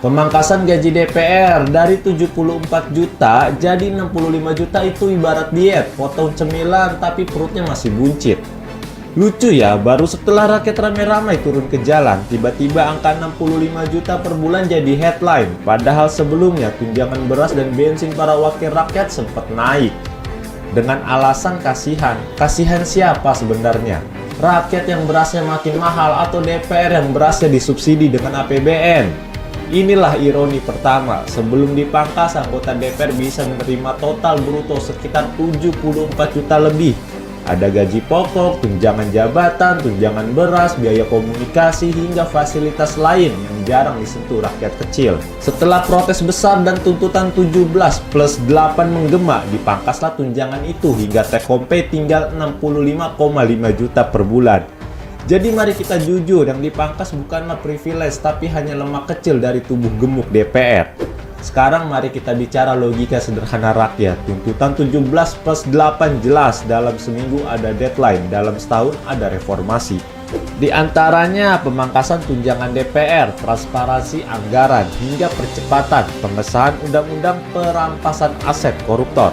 Pemangkasan gaji DPR dari 74 juta jadi 65 juta itu ibarat diet, potong cemilan tapi perutnya masih buncit. Lucu ya, baru setelah rakyat ramai-ramai turun ke jalan, tiba-tiba angka 65 juta per bulan jadi headline. Padahal sebelumnya tunjangan beras dan bensin para wakil rakyat sempat naik. Dengan alasan kasihan. Kasihan siapa sebenarnya? Rakyat yang berasnya makin mahal atau DPR yang berasnya disubsidi dengan APBN? Inilah ironi pertama, sebelum dipangkas anggota DPR bisa menerima total bruto sekitar 74 juta lebih. Ada gaji pokok, tunjangan jabatan, tunjangan beras, biaya komunikasi, hingga fasilitas lain yang jarang disentuh rakyat kecil. Setelah protes besar dan tuntutan 17 plus 8 menggema, dipangkaslah tunjangan itu hingga take home pay tinggal 65,5 juta per bulan. Jadi mari kita jujur, yang dipangkas bukanlah privilege tapi hanya lemak kecil dari tubuh gemuk DPR. Sekarang mari kita bicara logika sederhana rakyat. Tuntutan 17 plus 8 jelas, dalam seminggu ada deadline, dalam setahun ada reformasi. Di antaranya pemangkasan tunjangan DPR, transparansi anggaran, hingga percepatan pengesahan undang-undang perampasan aset koruptor.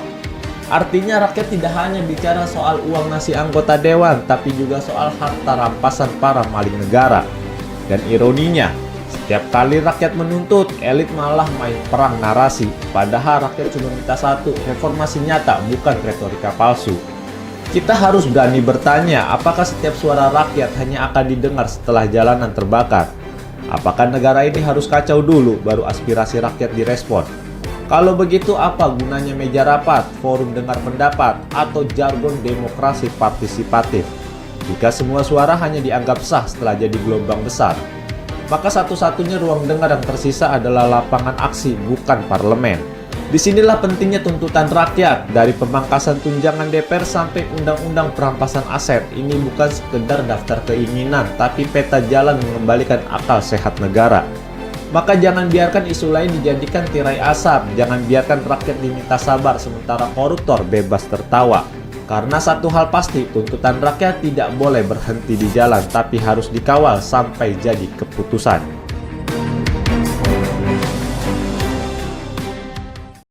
Artinya rakyat tidak hanya bicara soal uang nasi anggota dewan, tapi juga soal harta rampasan para maling negara. Dan ironinya, setiap kali rakyat menuntut, elit malah main perang narasi. Padahal rakyat cuma minta satu, reformasi nyata, bukan retorika palsu. Kita harus berani bertanya, apakah setiap suara rakyat hanya akan didengar setelah jalanan terbakar? Apakah negara ini harus kacau dulu, baru aspirasi rakyat direspon? Kalau begitu, apa gunanya meja rapat, forum dengar pendapat, atau jargon demokrasi partisipatif? Jika semua suara hanya dianggap sah setelah jadi gelombang besar, maka satu-satunya ruang dengar yang tersisa adalah lapangan aksi, bukan parlemen. Disinilah pentingnya tuntutan rakyat, dari pemangkasan tunjangan DPR sampai undang-undang perampasan aset. Ini bukan sekedar daftar keinginan, tapi peta jalan mengembalikan akal sehat negara. Maka jangan biarkan isu lain dijadikan tirai asap, jangan biarkan rakyat diminta sabar sementara koruptor bebas tertawa. Karena satu hal pasti, tuntutan rakyat tidak boleh berhenti di jalan, tapi harus dikawal sampai jadi keputusan.